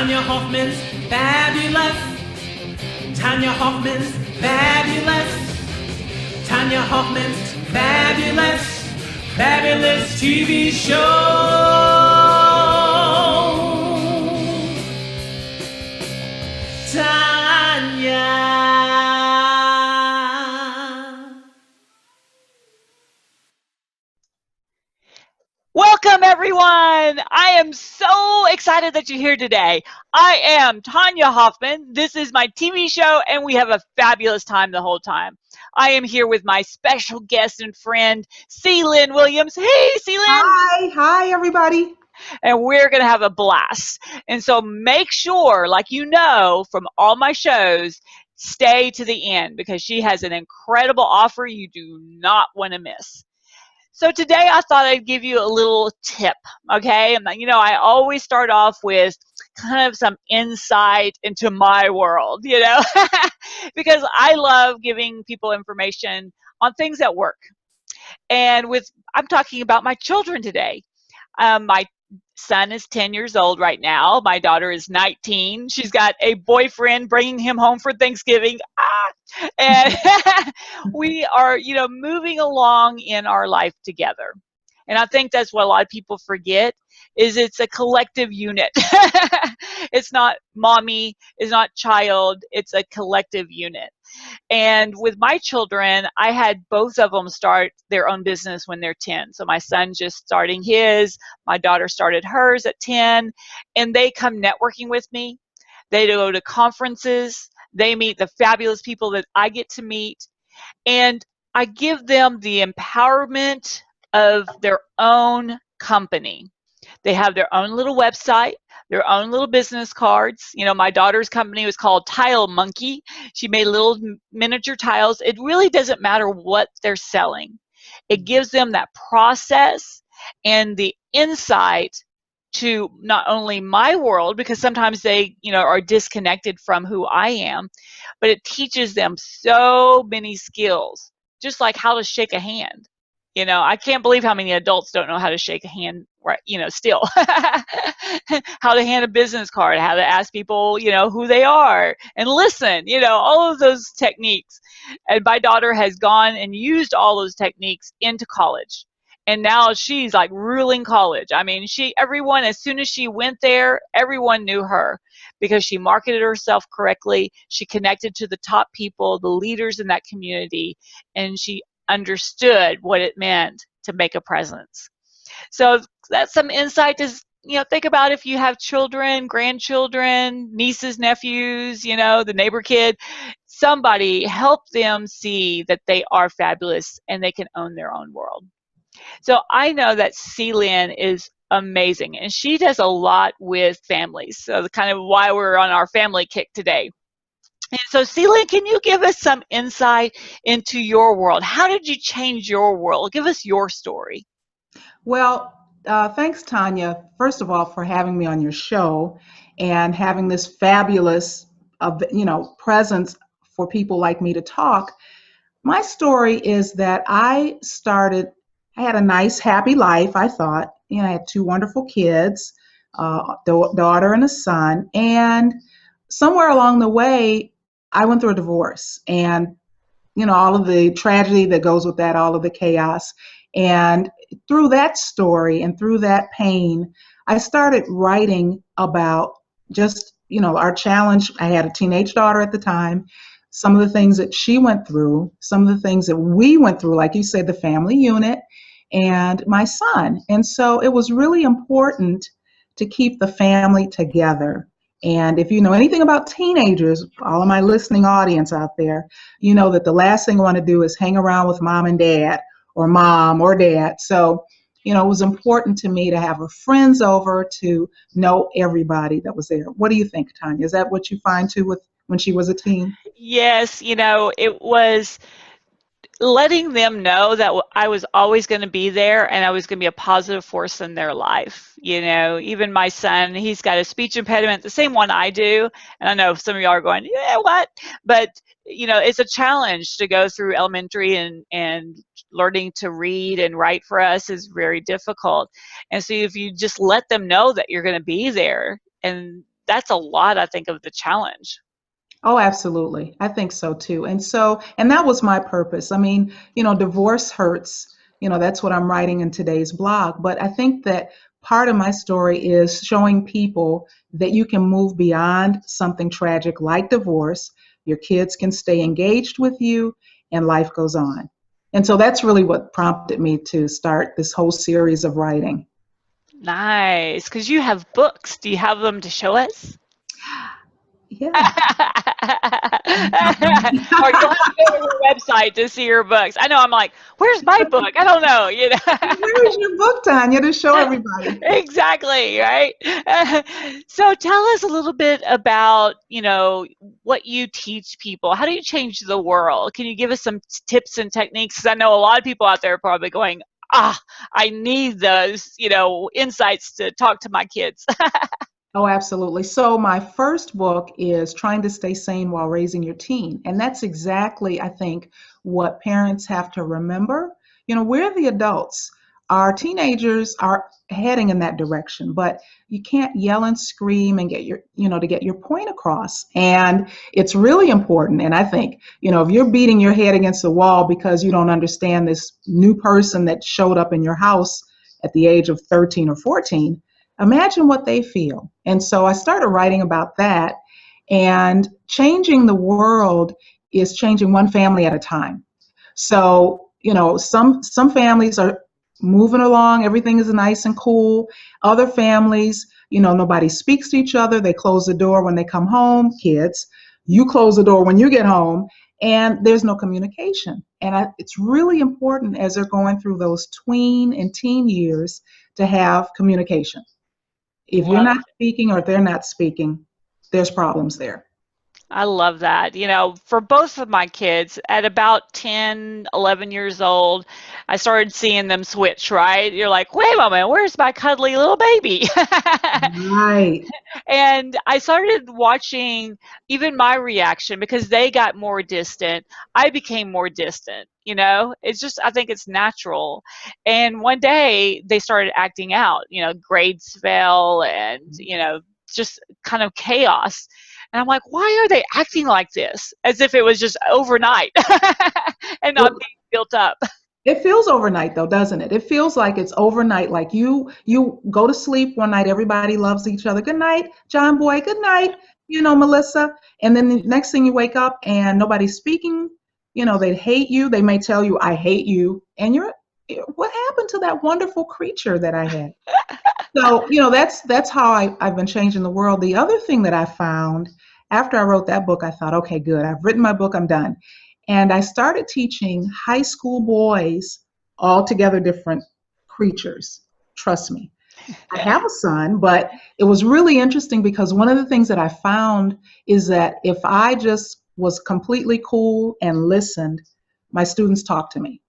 Tonya Hofmann's fabulous. Tonya Hofmann's fabulous. Tonya Hofmann's fabulous, fabulous TV show. Tonya. Welcome, everyone. I am so excited that you're here today. I am Tonya Hofmann. This is my TV show, and we have a fabulous time the whole time. I am here with my special guest and friend, C.Lynn Williams. Hey, C.Lynn. Hi, everybody. And we're going to have a blast. And so make sure, like you know from all my shows, stay to the end because she has an incredible offer you do not want to miss. So today I thought I'd give you a little tip, okay? And you know, I always start off with kind of some insight into my world, you know, because I love giving people information on things that work. And I'm talking about my children today. My son is 10 years old right now. My daughter is 19. She's got a boyfriend bringing him home for Thanksgiving. And we are, you know, moving along in our life together. And I think that's what a lot of people forget is it's a collective unit. It's not mommy, it's not child, it's a collective unit. And with my children, I had both of them start their own business when they're 10. So my son's just starting his, my daughter started hers at 10, and they come networking with me. They go to conferences. They meet the fabulous people that I get to meet. And I give them the empowerment of their own company. They have their own little website, their own little business cards. You know, my daughter's company was called Tile Monkey. She made little miniature tiles. It really doesn't matter what they're selling. It gives them that process and the insight to not only my world, because sometimes they, you know, are disconnected from who I am, but it teaches them so many skills, just like how to shake a hand. You know, I can't believe how many adults don't know how to shake a hand, right? You know, still. How to hand a business card, how to ask people, you know, who they are and listen, you know, all of those techniques. And my daughter has gone and used all those techniques into college. And now she's like ruling college. I mean, everyone, as soon as she went there, everyone knew her because she marketed herself correctly. She connected to the top people, the leaders in that community, and she understood what it meant to make a presence. So that's some insight to, you know, think about if you have children, grandchildren, nieces, nephews, you know, the neighbor kid, somebody help them see that they are fabulous and they can own their own world. So I know that C.Lynn is amazing, and she does a lot with families. So that's kind of why we're on our family kick today. And so C.Lynn, can you give us some insight into your world? How did you change your world? Give us your story. Well, thanks, Tonya, first of all, for having me on your show and having this fabulous, presence for people like me to talk. My story is that I had a nice, happy life, I thought. You know, I had two wonderful kids, a daughter and a son. And somewhere along the way, I went through a divorce and, you know, all of the tragedy that goes with that, all of the chaos. And through that story and through that pain, I started writing about just, you know, our challenge. I had a teenage daughter at the time, some of the things that she went through, some of the things that we went through, like you said, the family unit and my son. And so it was really important to keep the family together. And if you know anything about teenagers, all of my listening audience out there, you know that the last thing I want to do is hang around with mom and dad or mom or dad. So, you know, it was important to me to have her friends over, to know everybody that was there. What do you think, Tonya? Is that what you find too with when she was a teen? Yes, you know, it was letting them know that I was always going to be there and I was going to be a positive force in their life. You know, even my son, he's got a speech impediment, the same one I do. And I know some of y'all are going, yeah, what? But, you know, it's a challenge to go through elementary and learning to read and write for us is very difficult. And so if you just let them know that you're going to be there and that's a lot, I think, of the challenge. Oh, absolutely. I think so too. And that was my purpose. I mean, divorce hurts. That's what I'm writing in today's blog. But I think that part of my story is showing people that you can move beyond something tragic like divorce. Your kids can stay engaged with you and life goes on. And so that's really what prompted me to start this whole series of writing. Nice, because you have books. Do you have them to show us? Yeah. Or you'll have to go to her website to see her books. I know, I'm like, where's my book? I don't know, Where's your book, Tonya, to show everybody? Exactly, right? So tell us a little bit about, what you teach people. How do you change the world? Can you give us some tips and techniques? Because I know a lot of people out there are probably going, I need those, insights to talk to my kids. Oh, absolutely. So my first book is Trying to Stay Sane While Raising Your Teen. And that's exactly, I think, what parents have to remember. We're the adults. Our teenagers are heading in that direction, but you can't yell and scream and get to get your point across. And it's really important. And I think, if you're beating your head against the wall because you don't understand this new person that showed up in your house at the age of 13 or 14, imagine what they feel. And so I started writing about that, and changing the world is changing one family at a time. So, some families are moving along, everything is nice and cool. Other families, nobody speaks to each other. They close the door when they come home, kids. You close the door when you get home, and there's no communication. And it's really important as they're going through those tween and teen years to have communication. If you're not speaking or if they're not speaking, there's problems there. I love that. For both of my kids, at about 10, 11 years old, I started seeing them switch, right? You're like, wait a moment, where's my cuddly little baby? Right. And I started watching even my reaction because they got more distant. I became more distant. It's just, I think it's natural. And one day they started acting out, grades fell and, just kind of chaos. And I'm like, why are they acting like this? As if it was just overnight and not being built up. It feels overnight though, doesn't it? It feels like it's overnight. Like you go to sleep one night, everybody loves each other. Good night, John Boy. Good night, Melissa. And then the next thing you wake up and nobody's speaking. They hate you. They may tell you, I hate you. And what happened to that wonderful creature that I had? So, that's how I've been changing the world. The other thing that I found after I wrote that book, I thought, okay, good. I've written my book. I'm done. And I started teaching high school boys altogether different creatures. Trust me. I have a son, but it was really interesting because one of the things that I found is that if I just was completely cool and listened, my students talked to me.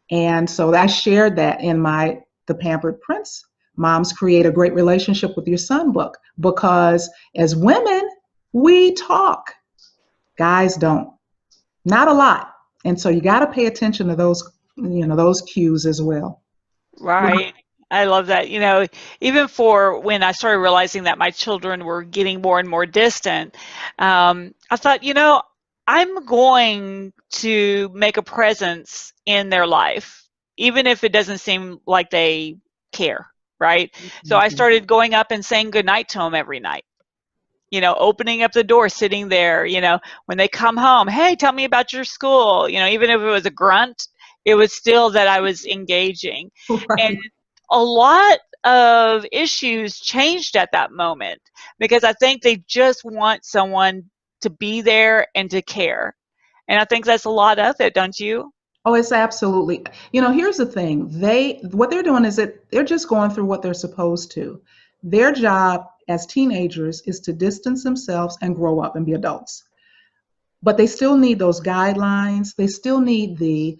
And so I shared that in The Pampered Prince, Moms Create a Great Relationship with Your Son book, because as women, we talk. Guys don't. Not a lot. And so you got to pay attention to those cues as well. Right. I love that. Even for when I started realizing that my children were getting more and more distant, I thought, I'm going to make a presence in their life, even if it doesn't seem like they care, right? Mm-hmm. So I started going up and saying goodnight to them every night. Opening up the door, sitting there, when they come home, hey, tell me about your school. Even if it was a grunt, it was still that I was engaging. Right. And a lot of issues changed at that moment because I think they just want someone to be there and to care. And I think that's a lot of it, don't you? Oh, it's absolutely. Here's the thing. What they're doing is that they're just going through what they're supposed to. Their job as teenagers is to distance themselves and grow up and be adults. But they still need those guidelines. They still need the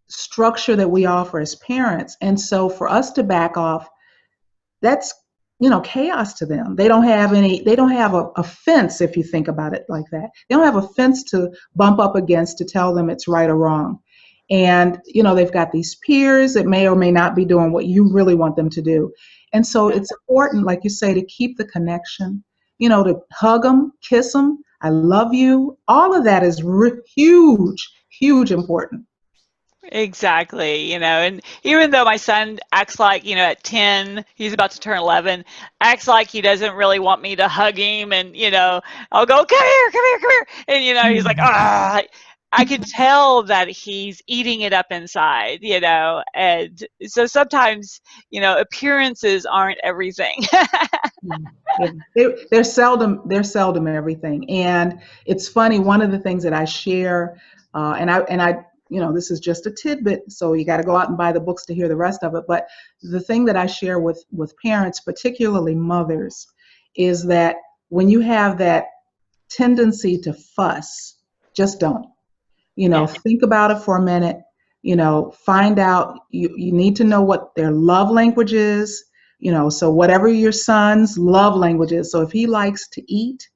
structure that we offer as parents. And so for us to back off, that's, chaos to them. They don't have a fence, if you think about it like that. They don't have a fence to bump up against to tell them it's right or wrong. And, they've got these peers that may or may not be doing what you really want them to do. And so it's important, like you say, to keep the connection, to hug them, kiss them, I love you. All of that is huge, huge important. Exactly, and even though my son acts like, at 10, he's about to turn 11, acts like he doesn't really want me to hug him, and, I'll go, come here, come here, come here, and, he's like, ah, I can tell that he's eating it up inside, and so sometimes, appearances aren't everything. Yeah. They're seldom everything. And it's funny, one of the things that I share, and I this is just a tidbit, so you got to go out and buy the books to hear the rest of it. But the thing that I share with parents, particularly mothers, is that when you have that tendency to fuss, just don't. Yeah. Think about it for a minute. Find out, you need to know what their love language is. So whatever your son's love language is, so if he likes to eat,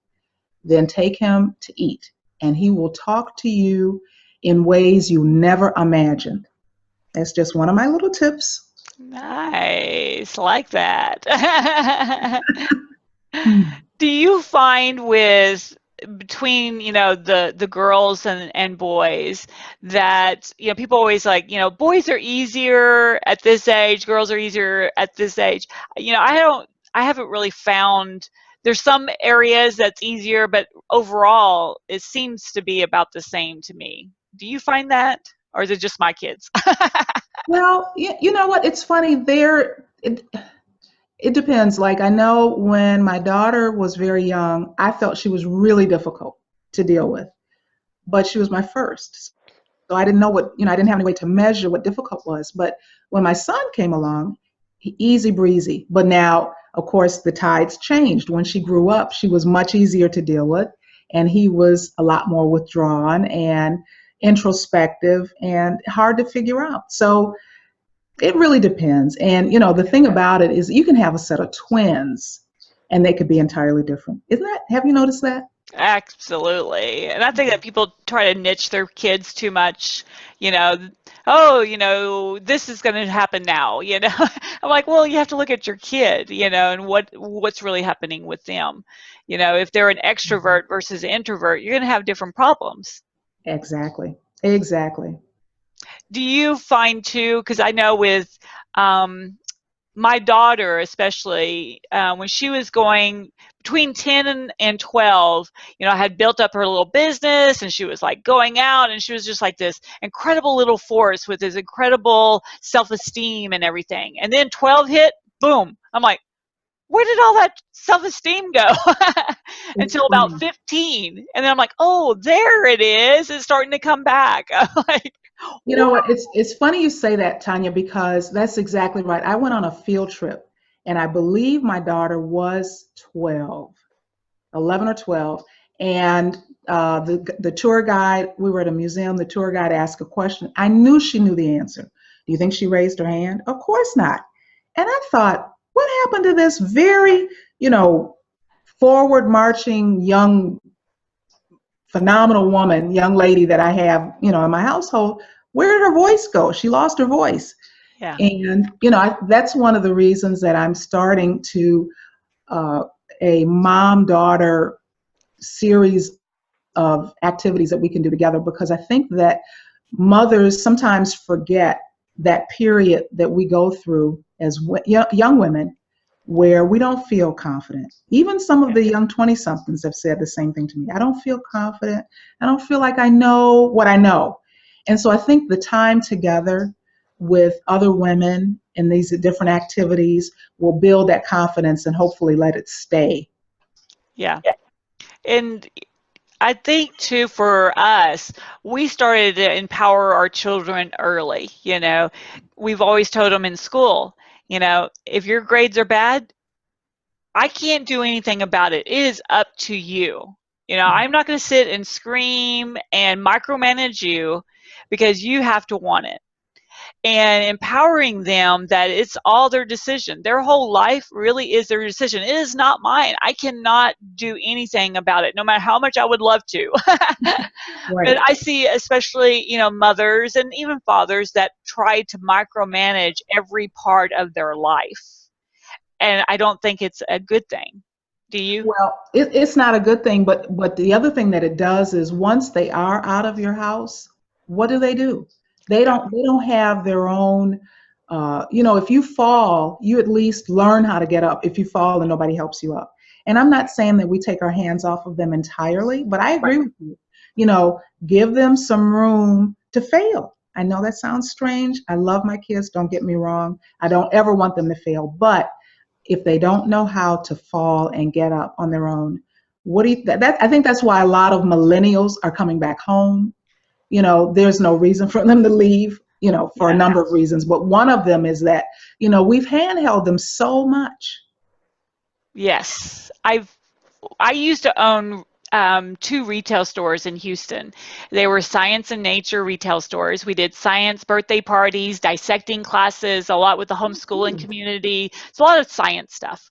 then take him to eat, and he will talk to you in ways you never imagined. That's just one of my little tips. Nice, like that. Hmm. Do you find between the girls and boys that people always like boys are easier at this age, girls are easier at this age? I haven't really found. There's some areas that's easier, but overall it seems to be about the same to me. Do you find that, or is it just my kids? Well, you know what? It's funny. It depends. Like, I know when my daughter was very young, I felt she was really difficult to deal with, but she was my first. So I didn't know I didn't have any way to measure what difficult was. But when my son came along, easy breezy. But now, of course, the tides changed. When she grew up, she was much easier to deal with, and he was a lot more withdrawn and introspective and hard to figure out. So it really depends. And, the thing about it is you can have a set of twins and they could be entirely different. Have you noticed that? Absolutely. And I think that people try to niche their kids too much, you know, oh, this is going to happen now, I'm like, well, you have to look at your kid, and what's really happening with them. If they're an extrovert versus an introvert, you're going to have different problems. Exactly. Exactly. Do you find too, because I know with my daughter, especially when she was going between 10 and 12, I had built up her little business, and she was like going out, and she was just like this incredible little force with this incredible self-esteem and everything. And then 12 hit, boom. I'm like, where did all that self-esteem go? Until about 15. And then I'm like, oh, there it is. It's starting to come back. Like, You know what? It's funny you say that, Tonya, because that's exactly right. I went on a field trip, and I believe my daughter was 11 or 12, and the tour guide. We were at a museum. The tour guide asked a question. I knew she knew the answer. Do you think she raised her hand? Of course not. And I thought, what happened to this very, forward marching young phenomenal woman, young lady that I have, in my household? Where did her voice go? She lost her voice. yeah. And, that's one of the reasons that I'm starting to a mom-daughter series of activities that we can do together, because I think that mothers sometimes forget that period that we go through as young women, where we don't feel confident. Even some of the young 20-somethings have said the same thing to me. I don't feel confident. I don't feel like I know what I know. And so I think the time together with other women in these different activities will build that confidence and hopefully let it stay. Yeah. And I think too, for us, we started to empower our children early. We've always told them in school, if your grades are bad, I can't do anything about it. It is up to you. I'm not going to sit and scream and micromanage you, because you have to want it. And empowering them that it's all their decision. Their whole life really is their decision. It is not mine. I cannot do anything about it, no matter how much I would love to. Right. But I see, especially, mothers and even fathers that try to micromanage every part of their life. And I don't think it's a good thing. Do you? Well, it's not a good thing, but the other thing that it does is once they are out of your house, what do? They don't have their own. If you fall, you at least learn how to get up. If you fall and nobody helps you up, and I'm not saying that we take our hands off of them entirely, but I Right. agree with you. Give them some room to fail. I know that sounds strange. I love my kids. Don't get me wrong. I don't ever want them to fail, but if they don't know how to fall and get up on their own, what do you that I think that's why a lot of millennials are coming back home. There's no reason for them to leave, for a Yeah. number of reasons, but one of them is that, we've handheld them so much. Yes. I used to own two retail stores in Houston. They were science and nature retail stores. We did science birthday parties, dissecting classes, a lot with the homeschooling community. It's a lot of science stuff.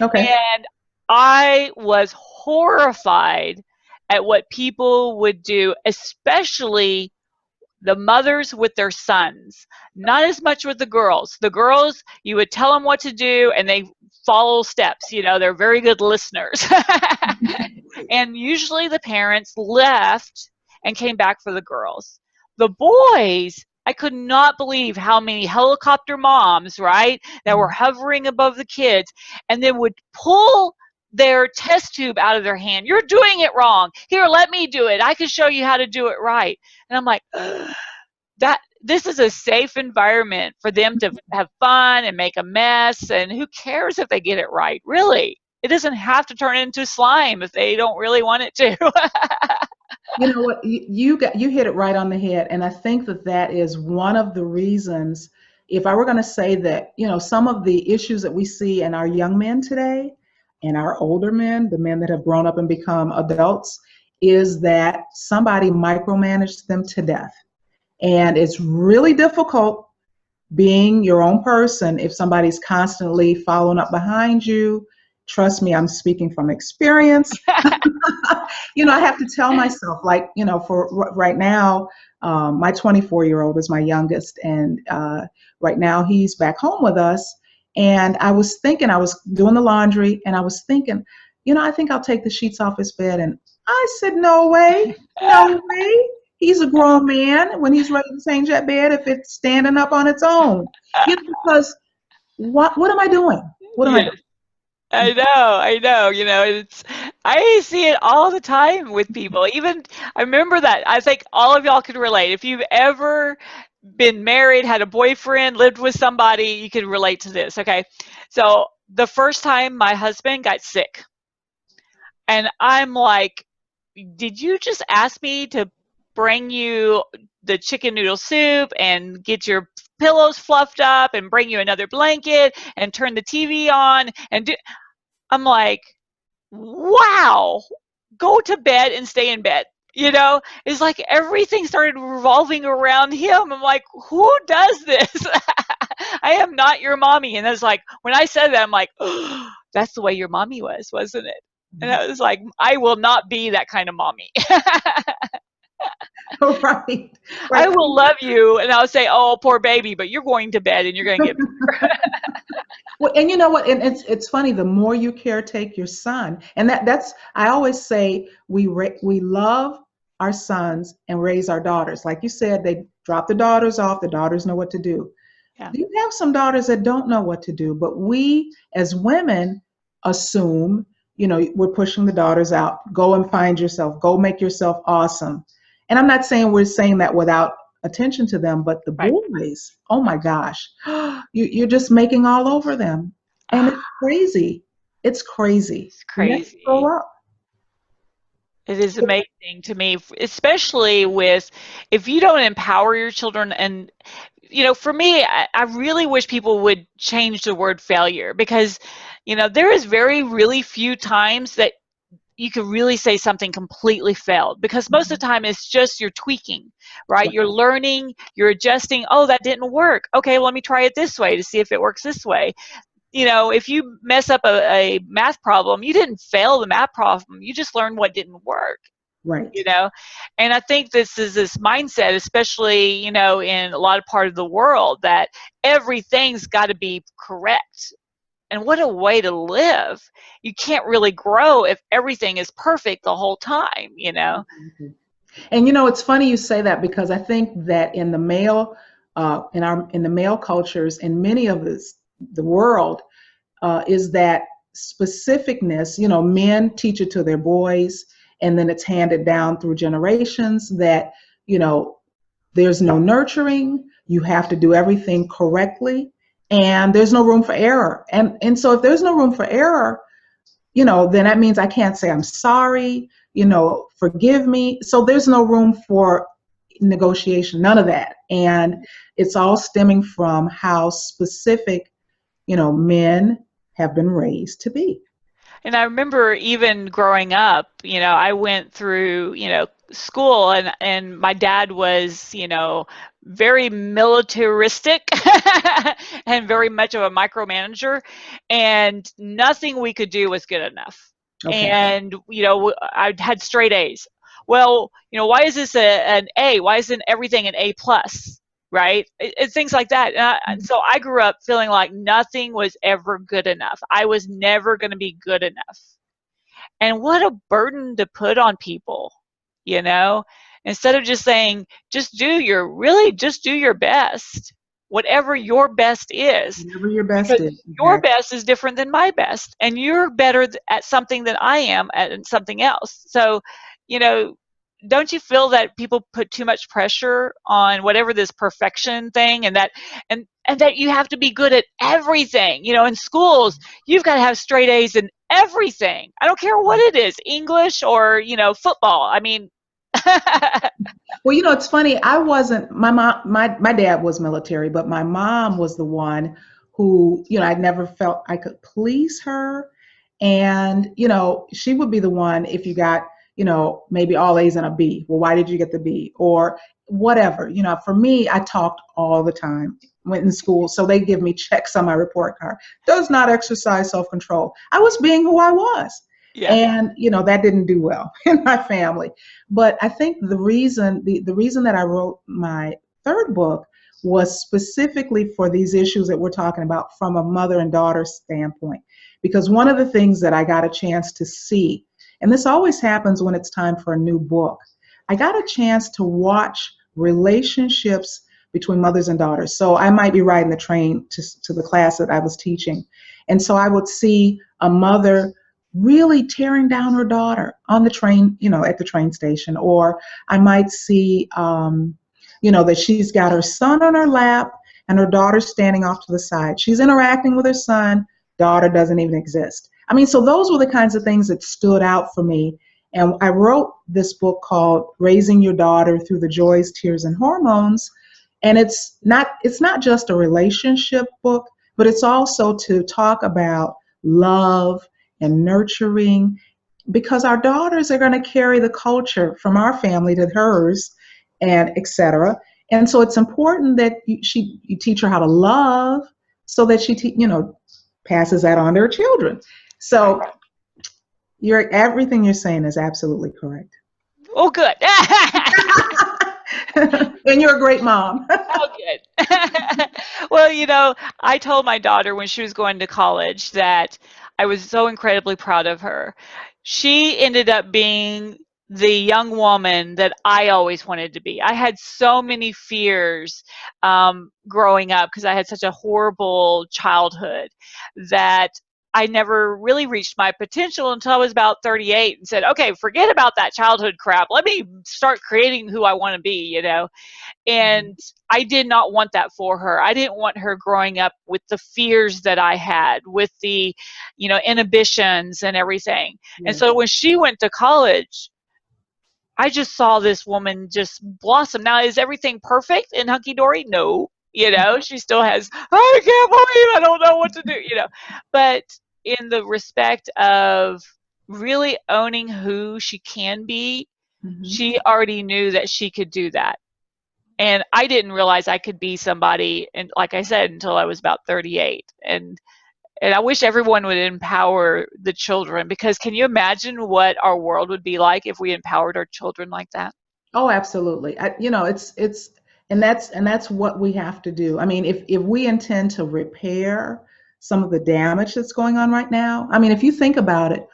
Okay. And I was horrified at what people would do, especially the mothers with their sons, not as much with the girls. The girls, you would tell them what to do and they follow steps. They're very good listeners. And usually the parents left and came back for the girls. The boys, I could not believe how many helicopter moms, right, that were hovering above the kids and then would pull their test tube out of their hand. You're doing it wrong. Here, let me do it. I can show you how to do it right. And I'm like, that this is a safe environment for them to have fun and make a mess, and who cares if they get it right? Really, it doesn't have to turn into slime if they don't really want it to. You know what? You hit it right on the head, and I think that is one of the reasons. If I were going to say that, some of the issues that we see in our young men today, and our older men, the men that have grown up and become adults, is that somebody micromanaged them to death, and it's really difficult being your own person if somebody's constantly following up behind you. Trust me, I'm speaking from experience. I have to tell myself, like, for right now, my 24-year-old is my youngest, and right now he's back home with us. And I was thinking, I was doing the laundry, and I was thinking, I think I'll take the sheets off his bed. And I said, no way, no way. He's a grown man when he's ready to change that bed if it's standing up on its own. Because what am I doing? What am I Yes, doing? I know. I see it all the time with people. Even I remember that. I think all of y'all could relate. If you've ever been married, had a boyfriend, lived with somebody, you can relate to this. Okay, so the first time my husband got sick, and I'm like, did you just ask me to bring you the chicken noodle soup and get your pillows fluffed up and bring you another blanket and turn the TV on and do? I'm like, wow, go to bed and stay in bed. It's like everything started revolving around him. I'm like, who does this? I am not your mommy. And it's like, when I said that, I'm like, oh, that's the way your mommy was, wasn't it? And I was like, I will not be that kind of mommy. Right. I Right. will love you, and I'll say, oh, poor baby, but you're going to bed and you're going to get Well, and you know what? And it's funny. The more you caretake your son, and that's I always say we love our sons and raise our daughters. Like you said, they drop the daughters off. The daughters know what to do. yeah. You have some daughters that don't know what to do, but we as women assume, we're pushing the daughters out. Go and find yourself. Go make yourself awesome. And I'm not saying we're saying that without attention to them, but the Right. boys, oh my gosh, you're just making all over them. And it's crazy. It's crazy. It's Let them grow crazy. up. It is amazing to me, especially with if you don't empower your children. And, for me, I really wish people would change the word failure because, there is really few times that you could really say something completely failed because most of the time it's just you're tweaking, right? You're learning, you're adjusting. Oh, that didn't work. Okay, well, let me try it this way to see if it works this way. If you mess up a math problem, you didn't fail the math problem. You just learned what didn't work. Right. And I think this is this mindset, especially, in a lot of part of the world, that everything's got to be correct. And what a way to live. You can't really grow if everything is perfect the whole time, you know? Mhm. And it's funny you say that, because I think that in the male, in the male cultures in many of the world, is that specificness. Men teach it to their boys, and then it's handed down through generations that you know there's no nurturing. You have to do everything correctly, and there's no room for error. And so if there's no room for error, then that means I can't say I'm sorry, forgive me. So there's no room for negotiation, none of that. And it's all stemming from how specific, men have been raised to be. And I remember even growing up, I went through, school, and my dad was, very militaristic and very much of a micromanager, and nothing we could do was good enough. Okay. And, I had straight A's. Well, why is this an A? Why isn't everything an A plus? Right? Things like that. And so I grew up feeling like nothing was ever good enough. I was never going to be good enough. And what a burden to put on people, instead of just saying, just do your best, whatever your best is. Whatever your best Because is. your Exactly. best is different than my best, and you're better at something than I am at something else. So, you know, don't you feel that people put too much pressure on whatever this perfection thing, and that you have to be good at everything? In schools, you've got to have straight A's in everything. I don't care what it is, English or, football. I mean, Well, it's funny. I wasn't, my mom, my dad was military, but my mom was the one who, I never felt I could please her. And, she would be the one if you got, maybe all A's and a B. Well, why did you get the B? Or whatever. For me, I talked all the time, went in school. So they give me checks on my report card. Does not exercise self-control. I was being who I was. yeah. And, that didn't do well in my family. But I think the reason that I wrote my third book was specifically for these issues that we're talking about from a mother and daughter standpoint. Because one of the things that I got a chance to see, and this always happens when it's time for a new book, I got a chance to watch relationships between mothers and daughters. So I might be riding the train to the class that I was teaching. And so I would see a mother really tearing down her daughter on the train, at the train station. Or I might see, that she's got her son on her lap and her daughter standing off to the side. She's interacting with her son, daughter doesn't even exist. I mean, so those were the kinds of things that stood out for me. And I wrote this book called Raising Your Daughter Through the Joys, Tears, and Hormones. And it's not just a relationship book, but it's also to talk about love and nurturing, because our daughters are going to carry the culture from our family to hers, and etc. And so it's important that you teach her how to love, so that she passes that on to her children. So everything you're saying is absolutely correct. Oh, good. And you're a great mom. Oh, good. Well, I told my daughter when she was going to college that I was so incredibly proud of her. She ended up being the young woman that I always wanted to be. I had so many fears growing up because I had such a horrible childhood that I never really reached my potential until I was about 38 and said, okay, forget about that childhood crap. Let me start creating who I want to be, And I did not want that for her. I didn't want her growing up with the fears that I had, with the, inhibitions and everything. Yeah. And so when she went to college, I just saw this woman just blossom. Now, is everything perfect and hunky-dory? No. She still has, I can't believe I don't know what to do, But in the respect of really owning who she can be, she already knew that she could do that. And I didn't realize I could be somebody, and like I said, until I was about 38. And I wish everyone would empower the children, because can you imagine what our world would be like if we empowered our children like that? Oh, absolutely. And that's what we have to do. I mean, if we intend to repair some of the damage that's going on right now. I mean, if you think about it,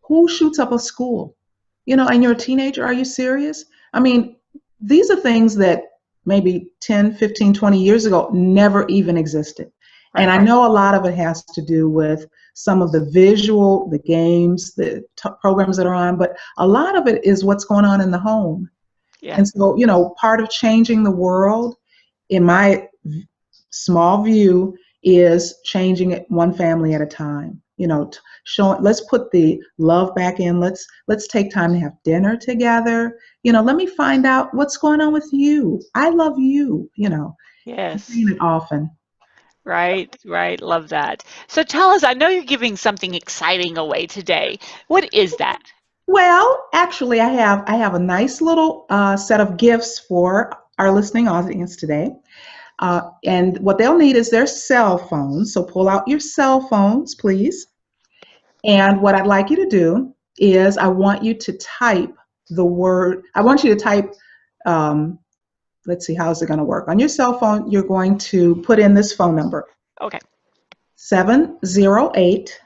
who shoots up a school? And you're a teenager, are you serious? I mean, these are things that maybe 10, 15, 20 years ago never even existed. Right. And I know a lot of it has to do with some of the visual, the games, the programs that are on, but a lot of it is what's going on in the home. Yeah. And so, part of changing the world, in my small view, is changing it one family at a time. Showing, let's put the love back in. Let's take time to have dinner together. Let me find out what's going on with you. I love you. Yes. Saying it often. Right. Love that. So tell us, I know you're giving something exciting away today. What is that? Well, actually, I have a nice little set of gifts for our listening audience today. And what they'll need is their cell phones. So pull out your cell phones, please. And what I'd like you to do is I want you to type let's see, how is it going to work? On your cell phone, you're going to put in this phone number. Okay. 708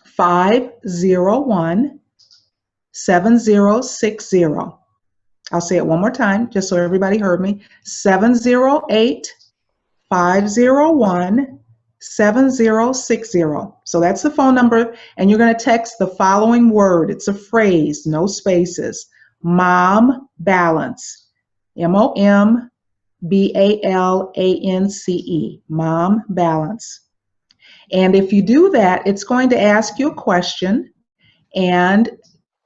501 7060. I'll say it one more time, just so everybody heard me. 708 501 7060. So that's the phone number, and you're going to text the following word. It's a phrase, no spaces. Mom balance. MOMBALANCE. Mom balance. And if you do that, it's going to ask you a question and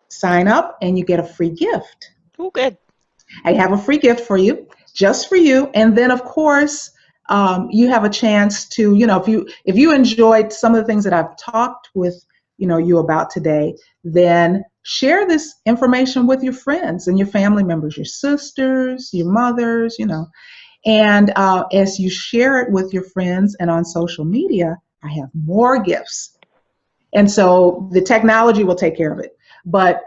sign up, and you get a free gift. Oh, good. I have a free gift for you, just for you. And then, of course, you have a chance to, if you enjoyed some of the things that I've talked with, you about today, then share this information with your friends and your family members, your sisters, your mothers, And as you share it with your friends and on social media, I have more gifts. And so the technology will take care of it. But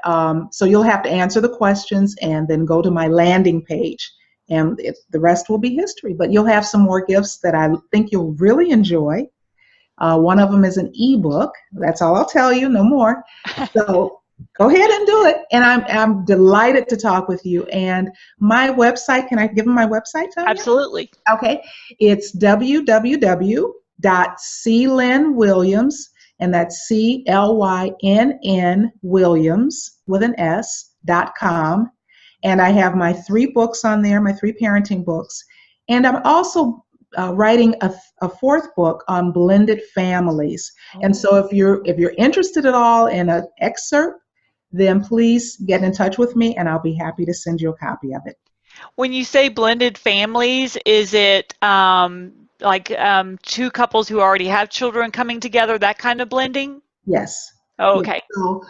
so you'll have to answer the questions and then go to my landing page. And the rest will be history. But you'll have some more gifts that I think you'll really enjoy. One of them is an ebook. That's all I'll tell you, no more. So go ahead and do it. And I'm delighted to talk with you. And my website, can I give them my website, Tonya? Absolutely. Okay. It's www.C.LYNN and that's CLYNN Williams with an S.com. And I have my 3 books on there, my 3 parenting books. And I'm also writing a 4th book on blended families. And so if you're interested at all in an excerpt, then please get in touch with me and I'll be happy to send you a copy of it. When you say blended families, is it like 2 couples who already have children coming together, that kind of blending? Yes. Oh, okay.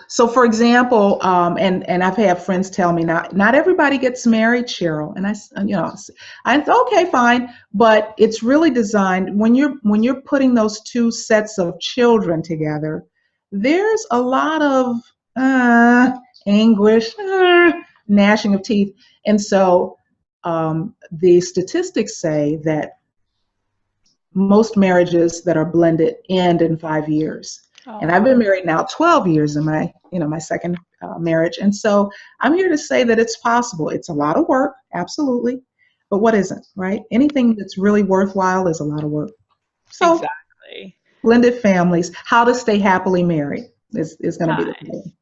So for example, and I've had friends tell me not everybody gets married, Cheryl, and I thought, okay, fine, but it's really designed when you're putting those 2 sets of children together. There's a lot of anguish, gnashing of teeth, and so the statistics say that most marriages that are blended end in 5 years. And I've been married now 12 years in my second marriage. And so I'm here to say that it's possible. It's a lot of work, absolutely. But what isn't, right? Anything that's really worthwhile is a lot of work. So exactly. Blended families, how to stay happily married is going to be the thing.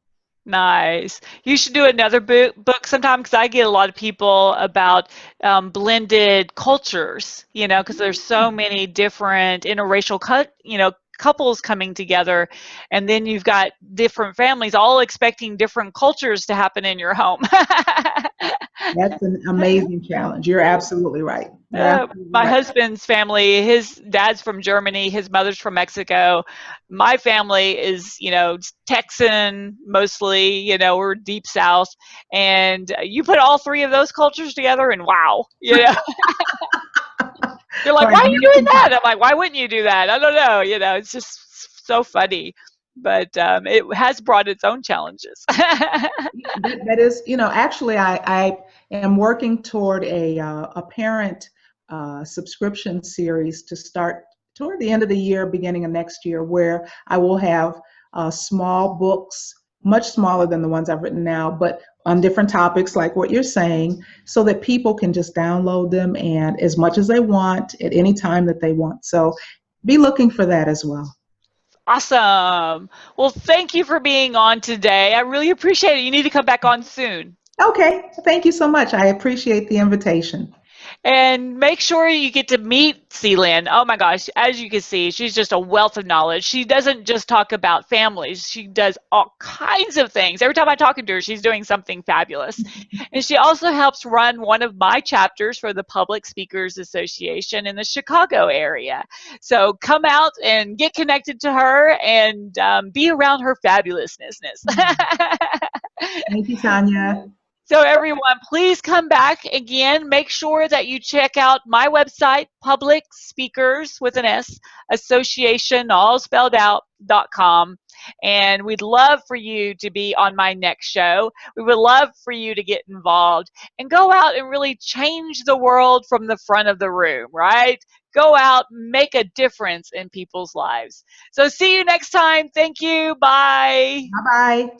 Nice. You should do another book sometime, because I get a lot of people about blended cultures, because there's so many different interracial couples coming together, and then you've got different families all expecting different cultures to happen in your home. That's an amazing challenge. You're absolutely right. My husband's family, his dad's from Germany, his mother's from Mexico. My family is, Texan mostly, we're deep south. And you put all 3 of those cultures together and wow, You're like, why are you doing that? I'm like, why wouldn't you do that? I don't know. It's just so funny. But it has brought its own challenges. That is, actually, I am working toward a parent subscription series to start toward the end of the year, beginning of next year, where I will have small books, much smaller than the ones I've written now, but on different topics like what you're saying, so that people can just download them and as much as they want at any time that they want. So be looking for that as well. Awesome. Well, thank you for being on today. I really appreciate it. You need to come back on soon. Okay, thank you so much. I appreciate the invitation. And make sure you get to meet C.Lynn. Oh my gosh, as you can see, she's just a wealth of knowledge. She doesn't just talk about families. She does all kinds of things. Every time I talk to her, she's doing something fabulous. And she also helps run one of my chapters for the Public Speakers Association in the Chicago area. So come out and get connected to her and be around her fabulousness. Thank you, Tonya. So everyone, please come back again. Make sure that you check out my website, Public Speakers with an S, Association, all spelled out, .com. And we'd love for you to be on my next show. We would love for you to get involved and go out and really change the world from the front of the room, right? Go out, make a difference in people's lives. So see you next time. Thank you. Bye. Bye-bye.